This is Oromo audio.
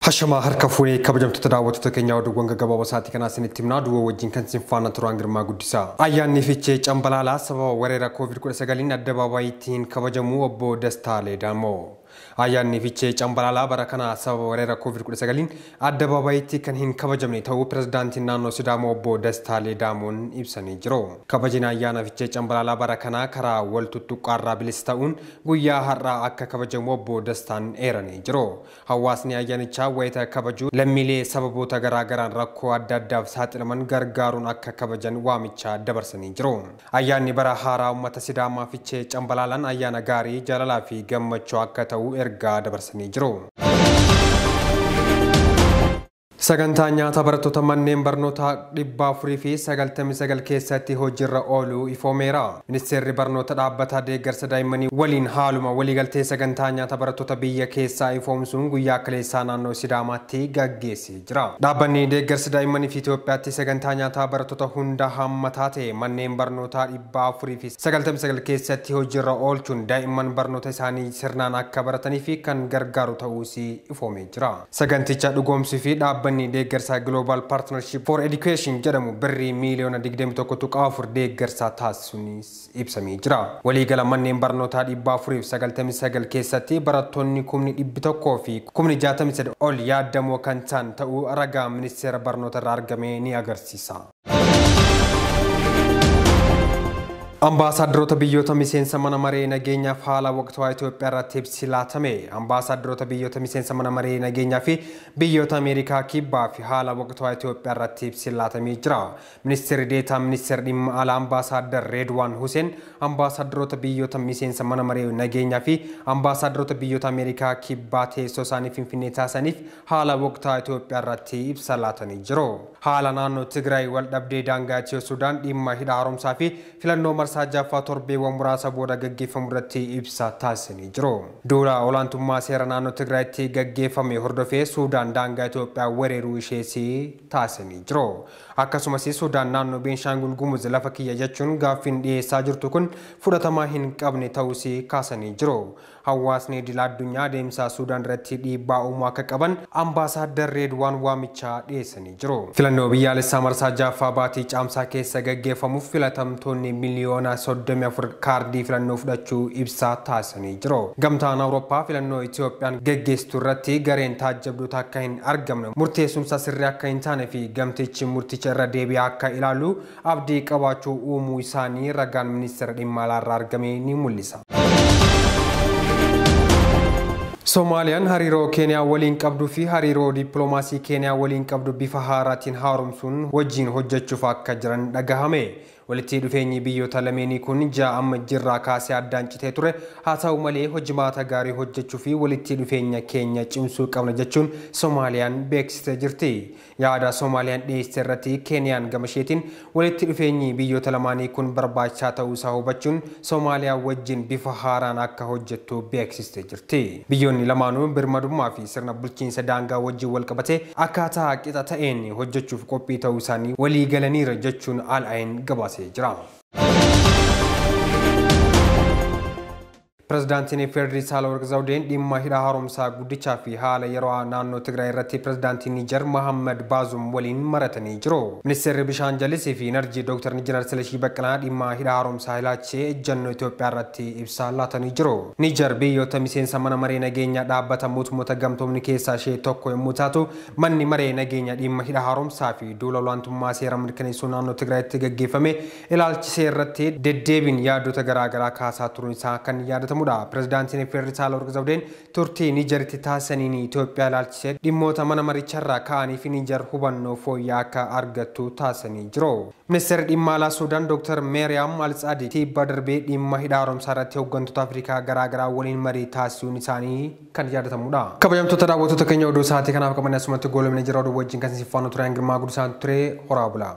Hashama harka fuunee kabajamtoota daawwattoota keenyaa oduuwwan gaggabaaboo sa'aatii kanaa isinitti himnaa du'a wajjin kan isin faana turaan Girmaa Guddisaa. Ayyaanni fiichee cambalaalaa sababa weerara COVID-19 addabaabaayittiin kabajamu obbo Dastaa Leedamoo. Ayyaanni fiichee cambalaalaa bara kana sababa weerara COVID-19 addabaabaayittii kan hin kabajamne ta'uu pirezidaantiin naannoo Sidaamoo obbo Dastaa Leedamoon ibsanii jiru. Kabajni ayyaana fiichee cambalaalaa bara kana karaa wal tuttuqqaarraa bilisa ta'uun guyyaa har'aa akka kabajamu obbo Dastaan eeranii jiru. Hawaasni ayyaanichaa wayita kabaju lammiilee sababoota garaagaraan rakkoo adda addaaf saaxilaman gargaaruun akka kabajan waamicha dabarsanii jiru. Ayyaanni bara haaraa uummata Sidaamaa fiichee cambalaalaan ayyaana gaarii jaalalaa fi gammachuu akka ta'u ergaa dabarsanii jiru. Sagantaa nyaata barattoota manneen barnootaa 499 keessatti hojiirra ooluu ifoomeera. Ministeerri barnoota dhaabbataa deeggarsa daa'immanii waliin haaluma waliigaltee sagantaa nyaata barattoota biyya keessaa ifoomsuun guyyaa kaleessaa naannoo Sidaamaatti gaggeessee jira. Dhaabbanni deeggarsa daa'immanii fi Itoophiyaatti sagantaa nyaataa barattoota hunda hammataa ta'e manneen barnootaa 499 keessatti hojiirra oolchuun daa'imman barnoota isaanii sirnaan akka baratanii fi kan gargaaru ta'uus ifoomee jira. Saganticha dhugoomsuu fi dhaabbanni deeggarsa Global Partnership for Education jedhamu birrii miiliyoona 21.4 deeggarsa taasisuunis ibsamee jira. Waliigala manneen barnootaa 499 keessatti barattoonni 100,000 fi 63 ol yaadamoo kan ta'an ta'uu ragaa ministeera barnoota irraa argame ni agarsiisa. Ambaasaaddaroota biyyoota miseensa mana maree nageenyaaf haala waqtawaa Itoophiyaa irratti ibsi laatame. Ambaasaaddaroota biyyoota miseensa mana maree nageenyaa fi biyyoota Ameerikaa kibbaa fi haala waqtawaa Itoophiyaa irratti ibsi laatamee jira. Ministeerri deetaa ministeera dhimma alaa Ambaasaadder Reedwaan Huseen ambaasaaddaroota biyyoota miseensa mana maree nageenyaa fi ambaasaaddaroota biyyoota Ameerikaa kibbaa teessoo isaanii Finfinnee taasisaniif haala waqtawaa Itoophiyaa irratti ibsa laatanii jiru. Haala naannoo Tigraay wal dhabdee daangaa Itiyoo Sudaan dhimma hidha haaromsaa fi filannoo Saajjafaa torbeewwan muraasa booda gaggeeffamu irratti ibsa taasisanii jiru. Duula olaantummaa seera naannoo Tigraayitti gaggeeffame hordofee Suudaan daangaa Itoophiyaa weeraruu ishees taasisanii jiru. Akkasumas Suudaan naannoo Beenshaangul Gumuz lafa kiyya jechuun gaaffiin dhiyeessaa jirtu kun fudhatama hin qabne ta'uus kaasanii jiru. Hawaasni idil addunyaa adeemsa Suudaan irratti dhiibbaa uumuu akka qaban ambaasaadder Reedwaan waamicha dhiyeessanii jiru. Filannoo biyyaalessaa marsaa jaffaa baatii caamsaa keessa gaggeeffamuuf filatamtoonni miliyoona 34 kaardii filannoo fudhachuu ibsa taasisanii jiru. Gamtaan Awurooppaa filannoo Itoophiyaan gaggeessitu irratti gareen taajjabdoota akka hin argamne murteessumsa sirrii akka hin taane fi gamtichi murticha irra deebi'aa akka ilaalu abdii qabaachuu uumuu isaanii ragaan ministeera dhimma alaa irraa argame ni mul'isa. Soomaaliyaan hariiroo Keeniyaa waliin qabduu fi hariiroo dippiloomaasii Keeniyaa waliin qabdu bifa haaraatiin haaromsuun wajjin hojjechuuf akka jiran dhagahame. Walitti dhufeenyi biyyoota lameenii kun ja'a amma jirraa kaasee addaan citee ture. Haa ta'u malee hojimaata gaarii hojjechuu fi walitti dhufeenya keenya cimsuu qabna jechuun Soomaaliyaan beeksistee jirti. Yaada Soomaaliyaan dhiyeessite irratti Keeniyaan gama isheetiin walitti dhufeenyi biyyoota lamaanii kun barbaachisaa ta'uu isaa hubachuun Soomaaliyaa wajjin bifa haaraan akka hojjettu beeksistee jirti. Biyyoonni lamaanuu birmadummaa fi sirna bulchiinsa daangaa wajjin wal qabatee akkaataa qixa ta'een hojjechuuf qophii ta'uu isaanii walii galaniira jechuun Al-Ain gabaase. Pirezidaantiin Federaalii Saahilawarq Zawudeen dhimma hidha haaromsaa guddichaa fi haala yeroo naannoo Tigraay irratti pirezidaantiin Niijer Mohaammed Baazum waliin maratanii jiru. Ministeerri bishaan jallisii fi enerjii Dr. Injiinar Silashii Baqqalaa dhimma hidha haaromsaa ilaalchisee ejjennoo Itoophiyaa irratti ibsa laatanii jiru. Niijer biyyoota miseensa mana maree nageenyaa dhaabbata mootummoota gamtoomni keessaa ishee tokko yommuu taatu manni maree nageenyaa dhimma hidha haaromsaa fi duula olaantummaa seera mirkaneessuu naannoo Tigraayitti gaggeeffame ilaalchisee irratti deddeebiin yaadota garaagaraa kaasaa turuun isaa kan yaadatamu. Pirezidaantiin Federaalii Saahilawarq Zawudeen turtii Niijeritti taasisaniin Itoophiyaa ilaalchisee dhimmoota mana maricharraa ka'anii fi Niijer hubannoo fooyya'aa akka argattu taasisanii jiru. Ministeerri dhimma alaa Suudaan Dr. Meeriyaam Al-Tsaadiq tibba darbee dhimma hidha haaromsaa irratti hooggantoota Afrikaa garaagaraa waliin marii taasisuun isaanii kan yaadatamudha. Kabajamtoota daawwattoota keenya oduu sa'aatii kanaaf qaban asumatti goolabnee jira oduu wajjin kan isin faana ture Girmaa Guddisaan ture horaa bulaa.